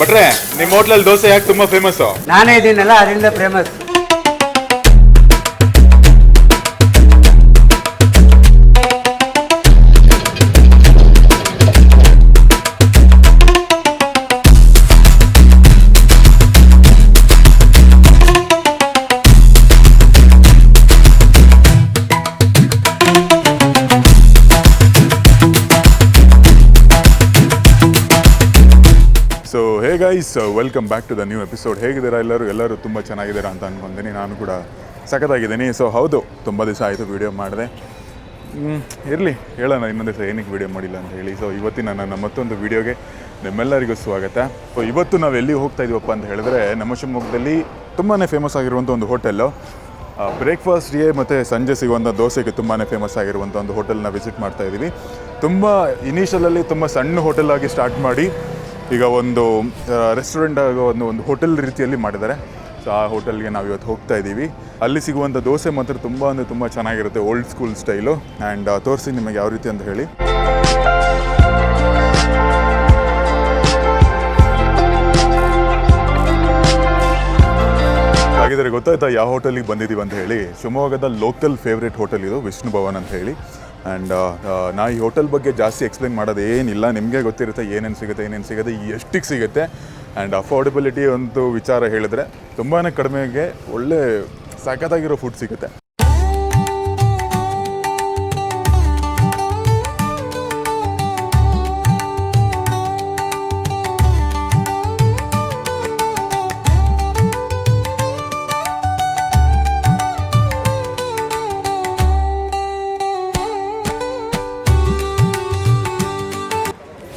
ಭಟ್ರೆ, ನಿಮ್ಮ ಹೋಟ್ಲಲ್ಲಿ ದೋಸೆ ಯಾಕೆ ತುಂಬಾ ಫೇಮಸ್? ನಾನೇ ಇದೀನಲ್ಲ ಅದರಿಂದ famous. So hey guys, welcome back to the new episode. ಹೇಗಿದ್ದೀರಾ ಎಲ್ಲರೂ ತುಂಬ ಚೆನ್ನಾಗಿದ್ದೀರಾ ಅಂತ ಅಂದ್ಕೊಂತೀನಿ. ನಾನು ಕೂಡ ಸಖತ್ತಾಗಿದ್ದೀನಿ. ಸೊ ಹೌದು, ತುಂಬ ದಿವಸ ಆಯಿತು ವೀಡಿಯೋ ಮಾಡಿದೆ. ಇರಲಿ, ಹೇಳೋಣ ಇನ್ನೊಂದು ದಿವಸ ಏನಕ್ಕೆ ವೀಡಿಯೋ ಮಾಡಿಲ್ಲ ಅಂತ ಹೇಳಿ. ಸೊ ಇವತ್ತಿನ ನನ್ನ ಮತ್ತೊಂದು ವೀಡಿಯೋಗೆ ನಿಮ್ಮೆಲ್ಲರಿಗೂ ಸ್ವಾಗತ. ಸೊ ಇವತ್ತು ನಾವು ಎಲ್ಲಿಗೆ ಹೋಗ್ತಾ ಇದೀವಪ್ಪ ಅಂತ ಹೇಳಿದ್ರೆ, ನಮ್ಮ ಶಿವಮೊಗ್ಗದಲ್ಲಿ ತುಂಬಾ ಫೇಮಸ್ ಆಗಿರುವಂಥ ಒಂದು ಹೋಟೆಲ್ಲು, ಬ್ರೇಕ್ಫಾಸ್ಟ್ಗೆ ಮತ್ತು ಸಂಜೆ ಸಿಗುವಂಥ ದೋಸೆಗೆ ತುಂಬಾ ಫೇಮಸ್ ಆಗಿರುವಂಥ ಒಂದು ಹೋಟೆಲ್ನ ವಿಸಿಟ್ ಮಾಡ್ತಾ ಇದ್ದೀವಿ. ತುಂಬ ಇನಿಷಿಯಲಲ್ಲಿ ತುಂಬ ಸಣ್ಣ ಹೋಟೆಲ್ ಆಗಿ ಸ್ಟಾರ್ಟ್ ಮಾಡಿ ಈಗ ಒಂದು ರೆಸ್ಟೋರೆಂಟ್ ಆಗೋ ಒಂದು ಹೋಟೆಲ್ ರೀತಿಯಲ್ಲಿ ಮಾಡಿದ್ದಾರೆ. ಸೊ ಆ ಹೋಟೆಲ್ಗೆ ನಾವು ಇವತ್ತು ಹೋಗ್ತಾ ಇದ್ದೀವಿ. ಅಲ್ಲಿ ಸಿಗುವಂಥ ದೋಸೆ ಮಾತ್ರ ತುಂಬ ಚೆನ್ನಾಗಿರುತ್ತೆ, ಓಲ್ಡ್ ಸ್ಕೂಲ್ ಸ್ಟೈಲು. ಆ್ಯಂಡ್ ತೋರಿಸಿ ನಿಮಗೆ ಯಾವ ರೀತಿ ಅಂತ ಹೇಳಿ. ಹಾಗಿದ್ರೆ ಗೊತ್ತಾಯ್ತಾ ಯಾವ ಹೋಟೆಲಿಗೆ ಬಂದಿದ್ದೀವಿ ಅಂತ ಹೇಳಿ? ಶಿವಮೊಗ್ಗದ ಲೋಕಲ್ ಫೇವ್ರೇಟ್ ಹೋಟೆಲ್ ಇದು, ವಿಷ್ಣು ಭವನ್ ಅಂತ ಹೇಳಿ. ಆ್ಯಂಡ್ ನಾ ಈ ಹೋಟೆಲ್ ಬಗ್ಗೆ ಜಾಸ್ತಿ ಎಕ್ಸ್ಪ್ಲೈನ್ ಮಾಡೋದು ಏನಿಲ್ಲ, ನಿಮಗೆ ಗೊತ್ತಿರುತ್ತೆ ಏನೇನು ಸಿಗುತ್ತೆ, ಎಷ್ಟಿಗೆ ಸಿಗುತ್ತೆ. ಆ್ಯಂಡ್ ಅಫೋರ್ಡೆಬಿಲಿಟಿ ಒಂದು ವಿಚಾರ ಹೇಳಿದ್ರೆ ತುಂಬಾ ಕಡಿಮೆಗೆ ಒಳ್ಳೆ ಸಖತ್ತಾಗಿರೋ ಫುಡ್ ಸಿಗುತ್ತೆ.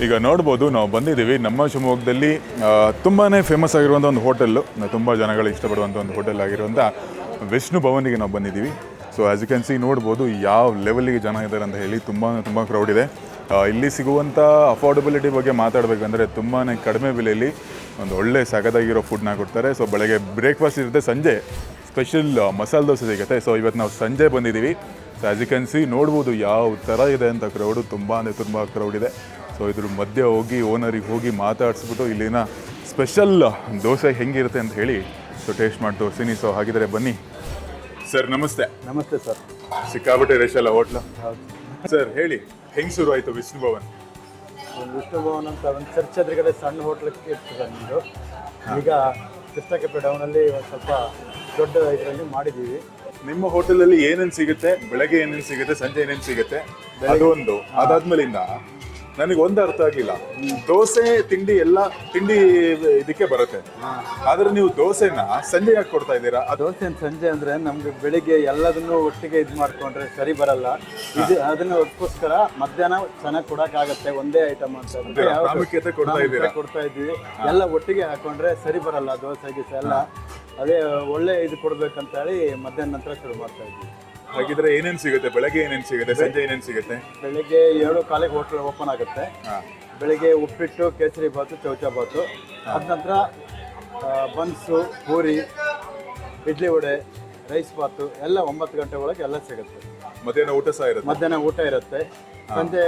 ಈಗ ನೋಡ್ಬೋದು, ನಾವು ಬಂದಿದ್ದೀವಿ ನಮ್ಮ ಶಿವಮೊಗ್ಗದಲ್ಲಿ ತುಂಬಾ ಫೇಮಸ್ ಆಗಿರುವಂಥ ಒಂದು ಹೋಟೆಲ್ಲು, ತುಂಬ ಜನಗಳು ಇಷ್ಟಪಡುವಂಥ ಒಂದು ಹೋಟೆಲ್ ಆಗಿರುವಂಥ ವಿಷ್ಣು ಭವನಿಗೆ ನಾವು ಬಂದಿದ್ದೀವಿ. So as you can see ನೋಡ್ಬೋದು ಯಾವ ಲೆವೆಲ್ಲಿಗೆ ಜನ ಇದ್ದಾರೆ ಅಂತ ಹೇಳಿ. ತುಂಬ ಕ್ರೌಡ್ ಇದೆ. ಇಲ್ಲಿ ಸಿಗುವಂಥ ಅಫೋರ್ಡೆಬಿಲಿಟಿ ಬಗ್ಗೆ ಮಾತಾಡಬೇಕಂದ್ರೆ ತುಂಬಾ ಕಡಿಮೆ ಬೆಲೆಯಲ್ಲಿ ಒಂದು ಒಳ್ಳೆ ಸಗದಾಗಿರೋ ಫುಡ್ನ ಕೊಡ್ತಾರೆ. ಸೊ ಬೆಳಗ್ಗೆ ಬ್ರೇಕ್ಫಾಸ್ಟ್ ಇರುತ್ತೆ, ಸಂಜೆ ಸ್ಪೆಷಲ್ ಮಸಾಲೆ ದೋಸೆ ಸಿಗುತ್ತೆ. ಸೊ ಇವತ್ತು ನಾವು ಸಂಜೆ ಬಂದಿದ್ದೀವಿ. So as you can see ನೋಡ್ಬೋದು ಯಾವ ಥರ ಇದೆ ಅಂತ ಕ್ರೌಡು, ತುಂಬ ಕ್ರೌಡ್ ಇದೆ. ಸೊ ಇದ್ರ ಮಧ್ಯೆ ಹೋಗಿ ಓನರಿಗೆ ಹೋಗಿ ಮಾತಾಡಿಸ್ಬಿಟ್ಟು ಇಲ್ಲಿನ ಸ್ಪೆಷಲ್ ದೋಸೆ ಹೆಂಗಿರುತ್ತೆ ಅಂತ ಹೇಳಿ ಸೊ ಟೇಸ್ಟ್ ಮಾಡಿ ತೋರಿಸ್ತೀನಿ. ಸೊ ಹಾಗಿದ್ರೆ ಬನ್ನಿ. ಸರ್ ನಮಸ್ತೆ. ನಮಸ್ತೆ ಸರ್. ಸಿಕ್ಕಾಬಿಟ್ಟೆ ರೇಷ್ ಅಲ್ಲ ಹೋಟ್ಲು. ಹೌದು ಸರ್ ಹೇಳಿ, ಹೆಂಗೆ ಶುರು ಆಯಿತು ವಿಷ್ಣು ಭವನ್? ವಿಷ್ಣು ಭವನ್ ಅಂತ ಒಂದು ಚರ್ಚ್ ಎದುರುಗಡೆ ಸಣ್ಣ ಹೋಟ್ಲಕ್ಕೆ ಇತ್ತು ಸರ್ ನಿಮ್ಮದು. ಈಗ ಕೃಷ್ಣಕೆಪೆ ಡೌನಲ್ಲಿ ಒಂದು ಸ್ವಲ್ಪ ದೊಡ್ಡ ಇದರಲ್ಲಿ ಮಾಡಿದ್ದೀವಿ. ನಿಮ್ಮ ಹೋಟೆಲಲ್ಲಿ ಏನೇನು ಸಿಗುತ್ತೆ, ಬೆಳಗ್ಗೆ ಏನೇನು ಸಿಗುತ್ತೆ, ಸಂಜೆ ಏನೇನು ಸಿಗುತ್ತೆ ಅದೊಂದು. ಅದಾದ್ಮೇಲಿಂದ ನನಗೆ ಒಂದು ಅರ್ಥ ಆಗಲಿಲ್ಲ, ದೋಸೆ ತಿಂಡಿ ಎಲ್ಲ ತಿಂಡಿ ಇದಕ್ಕೆ ಬರುತ್ತೆ, ಆದ್ರೆ ನೀವು ದೋಸೆನ ಸಂಜೆ ಯಾಕೆ ಕೊಡ್ತಾ ಇದ್ದೀರಾ? ದೋಸೆ ಸಂಜೆ ಅಂದ್ರೆ ನಮ್ಗೆ ಬೆಳಿಗ್ಗೆ ಎಲ್ಲದನ್ನು ಒಟ್ಟಿಗೆ ಇದು ಮಾಡ್ಕೊಂಡ್ರೆ ಸರಿ ಬರಲ್ಲ. ಇದು ಅದನ್ನ ಅದಕ್ಕೋಸ್ಕರ ಮಧ್ಯಾಹ್ನ ಚೆನ್ನಾಗಿ ಕೊಡಕ್ಕಾಗತ್ತೆ, ಒಂದೇ ಐಟಮ್ ಅಂತ ಪ್ರಾಮುಖ್ಯತೆ ಕೊಡ್ತಾ ಇದ್ದೀವಿ. ಎಲ್ಲ ಒಟ್ಟಿಗೆ ಹಾಕೊಂಡ್ರೆ ಸರಿ ಬರಲ್ಲ ದೋಸೆ ಗೀಸೆ ಎಲ್ಲ. ಅದೇ ಒಳ್ಳೆ ಇದು ಕೊಡ್ಬೇಕಂತ ಹೇಳಿ ಮಧ್ಯಾಹ್ನ ನಂತರ ಶುರು ಮಾಡ್ತಾ ಇದ್ದೀವಿ. ಹಾಗಿದ್ರೆ ಏನೇನು ಸಿಗುತ್ತೆ, ಬೆಳಗ್ಗೆ ಏನೇನು ಸಿಗುತ್ತೆ, ಸಂಜೆ ಏನೇನು ಸಿಗುತ್ತೆ? ಬೆಳಿಗ್ಗೆ 7:15 ಹೋಟ್ಲ್ ಓಪನ್ ಆಗುತ್ತೆ. ಬೆಳಿಗ್ಗೆ ಉಪ್ಪಿಟ್ಟು, ಕೇಸರಿ ಬಾತು, ಚೌಚ ಬಾತು. ಅದ ನಂತರ ಬನ್ಸು, ಪೂರಿ, ಇಡ್ಲಿ ವಡೆ, ರೈಸ್ ಬಾತು ಎಲ್ಲ 9 ಗಂಟೆ ಒಳಗೆ ಎಲ್ಲ ಸಿಗುತ್ತೆ. ಮಧ್ಯಾಹ್ನ ಊಟ ಸಹ ಇರುತ್ತೆ. ಮಧ್ಯಾಹ್ನ ಊಟ ಇರುತ್ತೆ. ಸಂಜೆ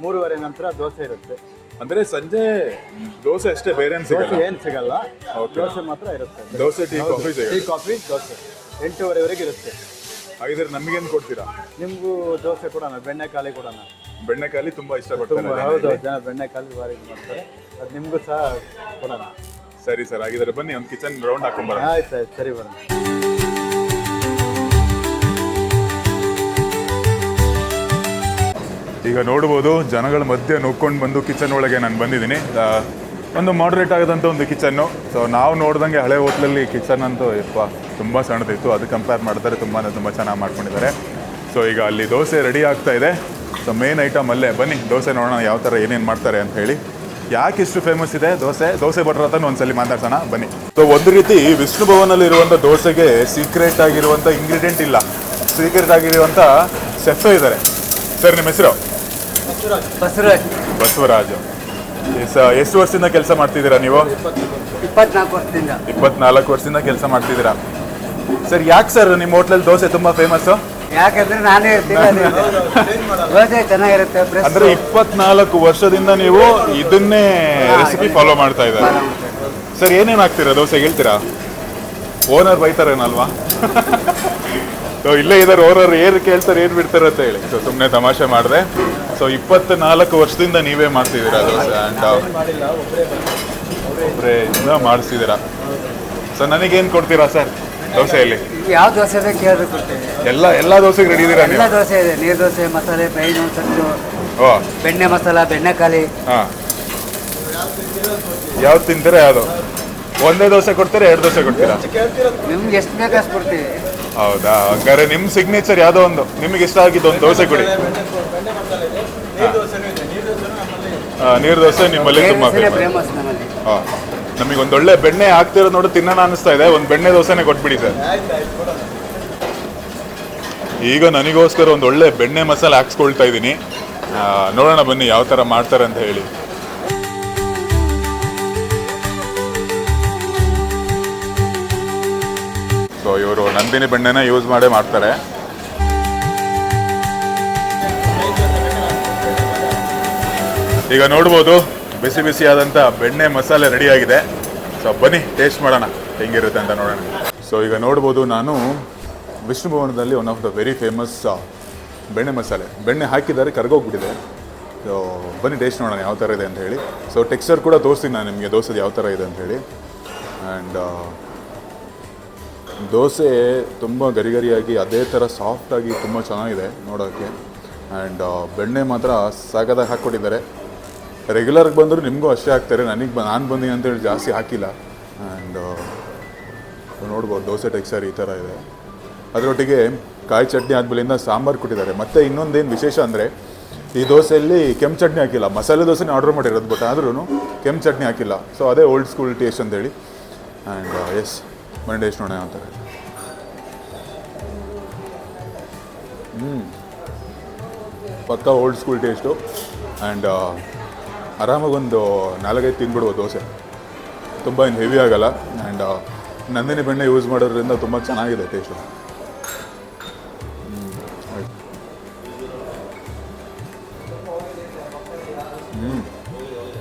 3:30 ನಂತರ ದೋಸೆ ಇರುತ್ತೆ. ಅಂದ್ರೆ ಸಂಜೆ ದೋಸೆ ಅಷ್ಟೇ, ಬೇರೆ ಏನು ಸಿಗಲ್ಲ, ದೋಸೆ ಮಾತ್ರ ಇರುತ್ತೆ. ದೋಸೆ, ಟೀ ಕಾಫಿ, ದೋಸೆ 8:30ವರೆಗೆ ಇರುತ್ತೆ. ಹಾಗಿದ್ರೆ ನಮಗೇನು ಕೊಡ್ತೀರಾ? ನಿಮಗೂ ದೋಸೆ ಕೊಡೋಣ, ಬೆಣ್ಣೆಕಾಲಿ ಕೊಡೋಣ. ಬೆಣ್ಣೆಕಾಲಿ ತುಂಬಾ ಇಷ್ಟಪಡ್ತಾರೆ. ಹೌದು, ಜನ ಬೆಣ್ಣೆಕಾಲಿ ಭಾರಿ ಮಾಡ್ತಾರೆ. ಅದು ನಿಮಗೂ ಸಹ ಕೊಡೋಣ. ಸರಿ ಸರ್, ಹಾಗಿದ್ರೆ ಬನ್ನಿ ಒಂದು ಕಿಚನ್ ರೌಂಡ್ ಹಾಕೊಂಡ್ಬರೋಣ. ಆಯ್ತು, ಸರಿ ಬರೋಣ. ಈಗ ನೋಡ್ಬೋದು, ಜನಗಳ ಮಧ್ಯೆ ನುಗ್ಕೊಂಡು ಬಂದು ಕಿಚನ್ ಒಳಗೆ ನಾನು ಬಂದಿದ್ದೀನಿ. ಒಂದು ಮಾಡ್ರೇಟ್ ಆಗೋದಂಥ ಒಂದು ಕಿಚನ್ನು. ಸೊ ನಾವು ನೋಡ್ದಂಗೆ ಹಳೆ ಹೋಟ್ಲಲ್ಲಿ ಕಿಚನ್ ಅಂತೂ ತುಂಬ ಸಣ್ಣದಿತ್ತು, ಅದು ಕಂಪೇರ್ ಮಾಡಿದ್ರೆ ತುಂಬ ಚೆನ್ನಾಗಿ ಮಾಡ್ಕೊಂಡಿದ್ದಾರೆ. ಸೊ ಈಗ ಅಲ್ಲಿ ದೋಸೆ ರೆಡಿ ಆಗ್ತಾ ಇದೆ. ಸೊ ಮೇನ್ ಐಟಮ್ ಅಲ್ಲೇ, ಬನ್ನಿ ದೋಸೆ ನೋಡೋಣ ಯಾವ ಥರ ಏನೇನು ಮಾಡ್ತಾರೆ ಅಂತ ಹೇಳಿ. ಯಾಕೆ ಇಷ್ಟು ಫೇಮಸ್ ಇದೆ ದೋಸೆ ಭಟ್ರ ಅಂತ ಒಂದ್ಸಲಿ ಮಾತಾಡ್ಸೋಣ ಬನ್ನಿ. ಸೊ ಒಂದು ರೀತಿ ವಿಷ್ಣು ಭವನಲ್ಲಿ ಇರುವಂಥ ದೋಸೆಗೆ ಸೀಕ್ರೆಟ್ ಆಗಿರುವಂಥ ಇಂಗ್ರೀಡಿಯೆಂಟ್ ಇಲ್ಲ, ಸೀಕ್ರೆಟ್ ಆಗಿರುವಂಥ ಶೆಫ್ ಇದ್ದಾರೆ. ಸರ್ ನಿಮ್ಮ ಹೆಸರು? ಬಸವರಾಜ್. ಎಷ್ಟು ವರ್ಷದಿಂದ ಕೆಲಸ ಮಾಡ್ತಿದ್ದೀರಾ ನೀವು? 24 ವರ್ಷದಿಂದ. 24 ವರ್ಷದಿಂದ ಕೆಲಸ ಮಾಡ್ತಿದ್ದೀರಾ. ಸರ್ ಯಾಕೆ ಸರ್ ನಿಮ್ಮ ಹೋಟ್ಲಲ್ಲಿ ದೋಸೆ ತುಂಬಾ ಫೇಮಸ್? ಯಾಕಂದ್ರೆ ನಾನೇ ಇರ್ತೀನಿ, ದೋಸೆ ಚೆನ್ನಾಗಿರುತ್ತೆ. ಅಂದ್ರೆ 24 ವರ್ಷದಿಂದ ನೀವು ಇದನ್ನೇ ರೆಸಿಪಿ ಫಾಲೋ ಮಾಡ್ತಾ ಇದ್ದಾರೆ. ಸರ್ ಏನೇನು ಹಾಕ್ತೀರಾ ದೋಸೆಗೆ ಹೇಳ್ತೀರಾ? ಓನರ್ ಬೈತಾರೇನಲ್ವಾ? ಸೊ ಇಲ್ಲೇ ಇದ್ದಾರೆ ಓನರ್, ಏನು ಕೇಳ್ತಾರೆ ಏನು ಬಿಡ್ತಾರೆ ಅಂತ ಹೇಳಿ. ಸೊ ಸುಮ್ಮನೆ ತಮಾಷೆ ಮಾಡಿದೆ. ಸೊ 24 ವರ್ಷದಿಂದ ನೀವೇ ಮಾಡ್ತಿದ್ದೀರಾ ದೋಸೆ ಆ್ಯಂಡ್ ಮಾಡಿಲ್ಲ, ಒಬ್ಬರೇ ಇಂದ ಮಾಡಿಸ್ತಿದ್ದೀರಾ. ಸೊ ನನಗೇನು ಕೊಡ್ತೀರಾ ಸರ್ ದೋಸೆಯಲ್ಲಿ? ಯಾವ ದೋಸೆ ಬೇಕು ಹೇಳಿದ್ರೆ ಕೊಡ್ತೇವೆ. ಎಲ್ಲ ದೋಸೆಗೆ ರೆಡಿ ಇದ್ದೀರಾ ಎಲ್ಲ ನೀವು? ದೋಸೆ ಇದೆ, ನೀರು ದೋಸೆ, ಮಸಾಲೆ, ಪ್ಲೈನು, ಸಜ್ಜು, ಓ ಬೆಣ್ಣೆ ಮಸಾಲ, ಬೆಣ್ಣೆಕಾಲಿ. ಹಾಂ, ಯಾವ್ದು ತಿಂತೀರಾ? ಯಾವುದು? ಒಂದೇ ದೋಸೆ ಕೊಡ್ತೀರಾ, 2 ದೋಸೆ ಕೊಡ್ತೀರಾ? ನಿಮ್ಗೆ ಎಷ್ಟು ಬೇಕು ಅಷ್ಟು ಕೊಡ್ತೀವಿ. ಹೌದಾ? ಹಂಗಾರೆ ನಿಮ್ಮ ಸಿಗ್ನೇಚರ್ ಯಾವುದೋ ಒಂದು ನಿಮಗೆ ಇಷ್ಟ ಆಗಿದ್ದು ಒಂದು ದೋಸೆ ಕೊಡಿ. ನೀರು ದೋಸೆ ನಿಮ್ಮಲ್ಲಿ ತುಂಬ ಫೇಮಸ್ ನಮ್ಮಲ್ಲಿ. ಹಾಂ, ನಮಗೆ ಒಂದು ಒಳ್ಳೆ ಬೆಣ್ಣೆ ಹಾಕ್ತಿರೋದು ನೋಡಿ ತಿನ್ನೋಣ ಅನಿಸ್ತಾ ಇದೆ. ಒಂದು ಬೆಣ್ಣೆ ದೋಸೆನೇ ಕೊಟ್ಬಿಡಿ ಸರ್. ಈಗ ನನಗೋಸ್ಕರ ಒಂದು ಒಳ್ಳೆ ಬೆಣ್ಣೆ ಮಸಾಲೆ ಹಾಕ್ಸ್ಕೊಳ್ತಾ ಇದ್ದೀನಿ. ನೋಡೋಣ ಬನ್ನಿ ಯಾವ ಥರ ಮಾಡ್ತಾರೆ ಅಂತ ಹೇಳಿ. ಸೊ ಇವರು ನಂದಿನಿ ಬೆಣ್ಣೆನ ಯೂಸ್ ಮಾಡೇ ಮಾಡ್ತಾರೆ. ಈಗ ನೋಡ್ಬೋದು ಬಿಸಿ ಬಿಸಿಯಾದಂಥ ಬೆಣ್ಣೆ ಮಸಾಲೆ ರೆಡಿಯಾಗಿದೆ. ಸೊ ಬನ್ನಿ ಟೇಸ್ಟ್ ಮಾಡೋಣ ಹೆಂಗಿರುತ್ತೆ ಅಂತ ನೋಡೋಣ. ಸೊ ಈಗ ನೋಡ್ಬೋದು ನಾನು ವಿಷ್ಣು ಭವನದಲ್ಲಿ one of the very famous ಬೆಣ್ಣೆ ಮಸಾಲೆ, ಬೆಣ್ಣೆ ಹಾಕಿದ್ದಾರೆ ಕರ್ಗೋಗ್ಬಿಟ್ಟಿದೆ. ಸೊ ಬನ್ನಿ ಟೇಸ್ಟ್ ನೋಡೋಣ ಯಾವ ಥರ ಇದೆ ಅಂತ ಹೇಳಿ. ಸೊ ಟೆಕ್ಸ್ಚರ್ ಕೂಡ ತೋರಿಸ್ತೀನಿ ನಾನು ನಿಮಗೆ ದೋಸೆದು ಯಾವ ಥರ ಇದೆ ಅಂತ ಹೇಳಿ. ಆ್ಯಂಡ್ ದೋಸೆ ತುಂಬ ಗರಿಗರಿಯಾಗಿ ಅದೇ ಥರ ಸಾಫ್ಟಾಗಿ ತುಂಬ ಚೆನ್ನಾಗಿದೆ ನೋಡೋಕ್ಕೆ. ಆ್ಯಂಡ್ ಬೆಣ್ಣೆ ಮಾತ್ರ ಸಾಕಾದಾಗ ಹಾಕ್ಕೊಟ್ಟಿದ್ದಾರೆ. ರೆಗ್ಯುಲರ್ಗೆ ಬಂದರೂ ನಿಮಗೂ ಅಷ್ಟೇ ಹಾಕ್ತಾರೆ, ನಾನು ಬಂದೀನಿ ಅಂತೇಳಿ ಜಾಸ್ತಿ ಹಾಕಿಲ್ಲ. ಆ್ಯಂಡ್ ನೋಡ್ಬೋದು ದೋಸೆ ಟೆಕ್ಸ್ಚರ್ ಈ ಥರ ಇದೆ. ಅದರೊಟ್ಟಿಗೆ ಕಾಯಿ ಚಟ್ನಿ ಆದಮೇಲಿಂದ ಸಾಂಬಾರು ಕೊಟ್ಟಿದ್ದಾರೆ. ಮತ್ತು ಇನ್ನೊಂದೇನು ವಿಶೇಷ ಅಂದರೆ ಈ ದೋಸೆಯಲ್ಲಿ ಕೆಂಪು ಚಟ್ನಿ ಹಾಕಿಲ್ಲ. ಮಸಾಲೆ ದೋಸೆನೇ ಆರ್ಡ್ರ್ ಮಾಡಿರೋದು, ಬಟ್ ಆದ್ರೂ ಕೆಂಪು ಚಟ್ನಿ ಹಾಕಿಲ್ಲ. ಸೊ ಅದೇ ಓಲ್ಡ್ ಸ್ಕೂಲ್ ಟೇಸ್ಟ್ ಅಂತೇಳಿ. ಆ್ಯಂಡ್ ಎಸ್ ಬನ್ನಿ ಟೇಸ್ಟ್ ನೋಡೋಣ ಯಾವ ಥರ. ಪಕ್ಕ ಓಲ್ಡ್ ಸ್ಕೂಲ್ ಟೇಸ್ಟು. ಆ್ಯಂಡ್ ಆರಾಮಾಗಿ ಒಂದು 4-5 ತಿಂದ್ಬಿಡುವ ದೋಸೆ. ತುಂಬ ಏನು ಹೆವಿ ಆಗಲ್ಲ. ಆ್ಯಂಡ್ ನಂದಿನಿ ಬೆಣ್ಣೆ ಯೂಸ್ ಮಾಡೋದ್ರಿಂದ ತುಂಬ ಚೆನ್ನಾಗಿದೆ ಟೇಸ್ಟು.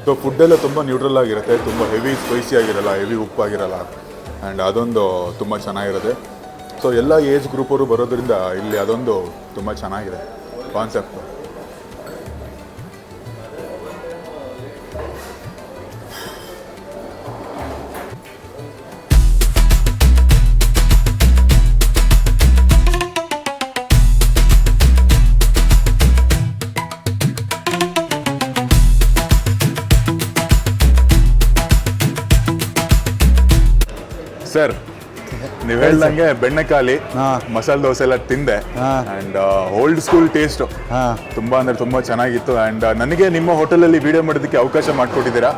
ಸೊ ಫುಡ್ಡೆಲ್ಲ ತುಂಬ ನ್ಯೂಟ್ರಲ್ ಆಗಿರುತ್ತೆ, ತುಂಬ ಹೆವಿ ಸ್ಪೈಸಿ ಆಗಿರಲ್ಲ, ಹೆವಿ ಉಪ್ಪಾಗಿರಲ್ಲ. ಆ್ಯಂಡ್ ಅದೊಂದು ತುಂಬ ಚೆನ್ನಾಗಿರುತ್ತೆ. ಸೊ ಎಲ್ಲ ಏಜ್ ಗ್ರೂಪವರು ಬರೋದ್ರಿಂದ ಇಲ್ಲಿ ಅದೊಂದು ತುಂಬ ಚೆನ್ನಾಗಿದೆ ಕಾನ್ಸೆಪ್ಟು. ಸರ್ ನೀವು ಹೇಳ್ದಂಗೆ ಬೆಣ್ಣೆಕಾಲಿ ಮಸಾಲೆ ದೋಸೆ ಎಲ್ಲ ತಿಂದೆ. ಆ್ಯಂಡ್ ಓಲ್ಡ್ ಸ್ಕೂಲ್ ಟೇಸ್ಟು ತುಂಬ ಅಂದರೆ ತುಂಬ ಚೆನ್ನಾಗಿತ್ತು. ಆ್ಯಂಡ್ ನನಗೆ ನಿಮ್ಮ ಹೋಟೆಲಲ್ಲಿ ವಿಡಿಯೋ ಮಾಡೋದಕ್ಕೆ ಅವಕಾಶ ಮಾಡಿಕೊಟ್ಟಿದ್ದೀರಾ.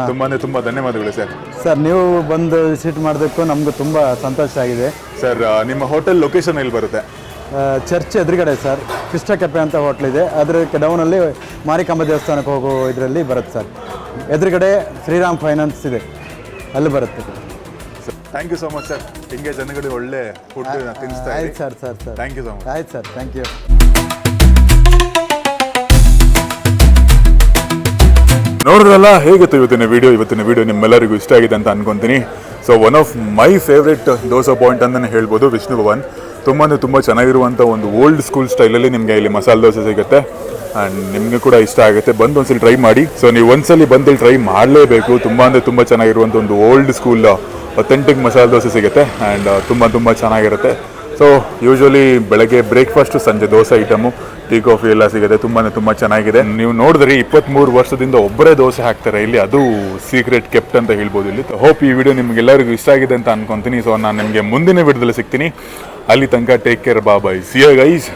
ತುಂಬ ಅಂದರೆ ತುಂಬ ಧನ್ಯವಾದಗಳು ಸರ್. ಸರ್ ನೀವು ಬಂದು ವಿಸಿಟ್ ಮಾಡೋದಕ್ಕೂ ನಮಗೂ ತುಂಬ ಸಂತೋಷ ಆಗಿದೆ. ಸರ್ ನಿಮ್ಮ ಹೋಟೆಲ್ ಲೊಕೇಶನ್ ಎಲ್ಲಿ ಬರುತ್ತೆ? ಚರ್ಚ್ ಎದುರುಗಡೆ ಸರ್ ಕೃಷ್ಣ ಕೆಫೆ ಅಂತ ಹೋಟ್ಲಿದೆ. ಅದರ ಡೌನಲ್ಲಿ ಮಾರಿಕಾಂಬ ದೇವಸ್ಥಾನಕ್ಕೆ ಹೋಗೋ ಇದರಲ್ಲಿ ಬರುತ್ತೆ ಸರ್. ಎದುರುಗಡೆ ಶ್ರೀರಾಮ್ ಫೈನಾನ್ಸ್ ಇದೆ, ಅಲ್ಲಿ ಬರುತ್ತೆ. Thank you so much sir. ಹಿಂಗೆ ಜನಗಳಿಗೆ ಒಳ್ಳೆ ಫುಡ್ ತಿನ್ನಿಸ್ತಾ ಆಯ್ತು sir. Thank you so much. ಆಯ್ತು ಸರ್, ಥ್ಯಾಂಕ್ ಯು. ನೋಡಿದ್ರಲ್ಲ ಹೇಗಿತ್ತು ಇವತ್ತಿನ ವಿಡಿಯೋ ನಿಮ್ಮೆಲ್ಲರಿಗೂ ಇಷ್ಟ ಆಗಿದೆ ಅಂತ ಅನ್ಕೊಂತೀನಿ. So one of my favourite dosa point ಅಂತಲೇ ಹೇಳ್ಬೋದು ವಿಷ್ಣು ಭವನ್. ತುಂಬ ಚೆನ್ನಾಗಿರುವಂಥ ಒಂದು ಓಲ್ಡ್ ಸ್ಕೂಲ್ ಸ್ಟೈಲಲ್ಲಿ ನಿಮಗೆ ಇಲ್ಲಿ ಮಸಾಲೆ ದೋಸೆ ಸಿಗುತ್ತೆ. ಆ್ಯಂಡ್ ನಿಮಗೆ ಕೂಡ ಇಷ್ಟ ಆಗುತ್ತೆ, ಬಂದು ಒಂದ್ಸಲಿ ಟ್ರೈ ಮಾಡಿ. ಸೊ ನೀವು ಒಂದ್ಸಲಿ ಬಂದು ಟ್ರೈ ಮಾಡಲೇಬೇಕು. ತುಂಬ ಚೆನ್ನಾಗಿರುವಂಥ ಒಂದು old school authentic masala dosa ಸಿಗುತ್ತೆ. ಆ್ಯಂಡ್ ತುಂಬ ಚೆನ್ನಾಗಿರುತ್ತೆ. ಸೊ ಯೂಶ್ವಲಿ ಬೆಳಗ್ಗೆ ಬ್ರೇಕ್ಫಾಸ್ಟು, ಸಂಜೆ ದೋಸೆ ಐಟಮು, ಟೀ ಕಾಫಿ ಎಲ್ಲ ಸಿಗುತ್ತೆ. ತುಂಬ ಚೆನ್ನಾಗಿದೆ. ನೀವು ನೋಡಿದ್ರೆ 23 ವರ್ಷದಿಂದ ಒಬ್ಬರೇ ದೋಸೆ ಹಾಕ್ತಾರೆ ಇಲ್ಲಿ, ಅದು ಸೀಕ್ರೆಟ್ ಕೆಪ್ಟ್ ಅಂತ ಹೇಳ್ಬೋದು ಇಲ್ಲಿ. ಹೋಪ್ ಈ ವಿಡಿಯೋ ನಿಮಗೆಲ್ಲರಿಗೂ ಇಷ್ಟ ಆಗಿದೆ ಅಂತ ಅನ್ಕೊತೀನಿ. ಸೊ ನಾನು ನಿಮಗೆ ಮುಂದಿನ ವಿಡಿಯೋದಲ್ಲಿ ಸಿಗ್ತೀನಿ. ಅಲ್ಲಿ ತನಕ take care, bye. See you guys.